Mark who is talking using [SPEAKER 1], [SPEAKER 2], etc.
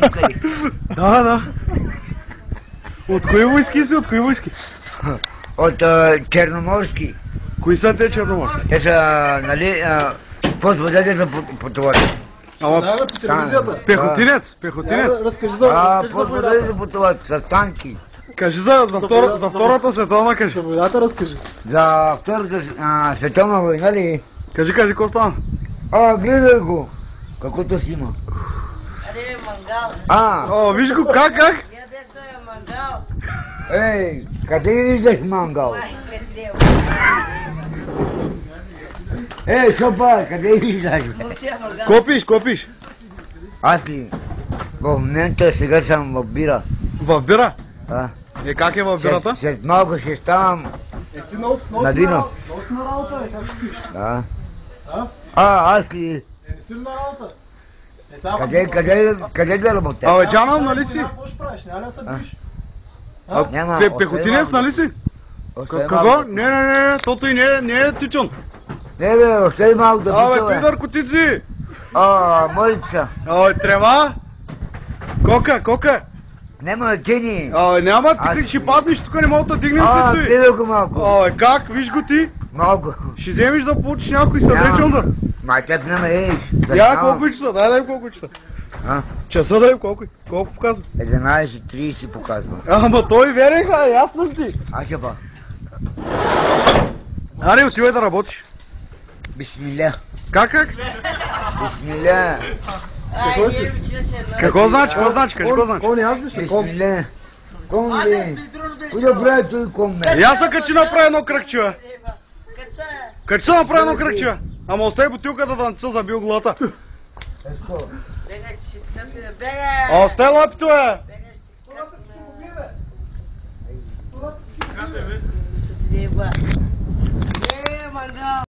[SPEAKER 1] искали.
[SPEAKER 2] Да. От кои войски си? От кои войски?
[SPEAKER 1] От черноморски.
[SPEAKER 2] Кои са те черноморски?
[SPEAKER 1] Те са, нали, позволете за пътуват.
[SPEAKER 2] Ама
[SPEAKER 3] Да, по телевизията.
[SPEAKER 2] пехотинец.
[SPEAKER 3] Разкажи за
[SPEAKER 1] Позволете
[SPEAKER 3] войната.
[SPEAKER 1] за пътуват с танки.
[SPEAKER 2] Кажи за Втората световна, кажи.
[SPEAKER 3] За войната разкажи.
[SPEAKER 1] За Втората световна война ли?
[SPEAKER 2] Кажи, какво стана?
[SPEAKER 1] Гледай го. Каквото си има.
[SPEAKER 4] Аре, мангал.
[SPEAKER 2] О, виж го, как?
[SPEAKER 4] Я деса е мангал.
[SPEAKER 1] Ей, къде виждаш мангал? Ей, шопа, къде виждаш?
[SPEAKER 4] Мълчи е мангал.
[SPEAKER 2] Ко пиш?
[SPEAKER 1] Аз ли? В момента сега съм в бира.
[SPEAKER 2] В бира?
[SPEAKER 1] А?
[SPEAKER 2] Как е в бирата?
[SPEAKER 1] След малко ще ставам
[SPEAKER 3] Ти много
[SPEAKER 1] на вино.
[SPEAKER 3] си на работа, как ще пиш?
[SPEAKER 1] Да.
[SPEAKER 3] А?
[SPEAKER 1] Аз ли?
[SPEAKER 3] Не си ли на работа?
[SPEAKER 1] Къде да работя?
[SPEAKER 2] Абе, Джанам, нали си?
[SPEAKER 3] Какво ще правиш? Няма ли да се биш?
[SPEAKER 1] Няма.
[SPEAKER 2] Пехотинец, нали си?
[SPEAKER 1] Остави
[SPEAKER 2] Какво?
[SPEAKER 1] малко.
[SPEAKER 2] Не, тото и не е тютюн.
[SPEAKER 1] Не бе, остави малко да
[SPEAKER 2] Абе,
[SPEAKER 1] пича,
[SPEAKER 2] ти
[SPEAKER 1] бе.
[SPEAKER 2] наркотици!
[SPEAKER 1] Морица.
[SPEAKER 2] Абе, трева! Кока!
[SPEAKER 1] Нема тени.
[SPEAKER 2] Абе, няма,
[SPEAKER 1] Аз-
[SPEAKER 2] ти ще паднеш, тук не мога да дигнем си.
[SPEAKER 1] Гледай го малко.
[SPEAKER 2] Абе, как? Виж го ти.
[SPEAKER 1] Малко.
[SPEAKER 2] Ще вземеш да получиш някой сърдечен удар.
[SPEAKER 1] Майтак не ме еш.
[SPEAKER 2] Я, колко е часа? Дай колко е часа. Часа дай колко е? Колко показва?
[SPEAKER 1] 11:30 показва.
[SPEAKER 2] Ама той верен, ясно ли ти?
[SPEAKER 1] Аша ба.
[SPEAKER 2] Аре, отивай да работиш.
[SPEAKER 1] Бисмилля.
[SPEAKER 2] Как?
[SPEAKER 1] Бисмилля.
[SPEAKER 3] Какво си?
[SPEAKER 2] Какво значи? Какво значи? Кажи, какво значи?
[SPEAKER 3] Кой не яздиш ли? Кой?
[SPEAKER 1] Бисмилля. Ком ли? Кой да прави той ком ме?
[SPEAKER 2] Я са качи направи едно кръгче, бе.
[SPEAKER 4] Каца.
[SPEAKER 2] Качи са направи едно кръгче, бе. Ама остави бутилката да не се забил главата.
[SPEAKER 1] Еско.
[SPEAKER 4] Бега, че ще ти напиме.
[SPEAKER 2] А
[SPEAKER 4] Бега!
[SPEAKER 2] остави лапито, бе.
[SPEAKER 4] Бега, ще ти капна. Е, мангал.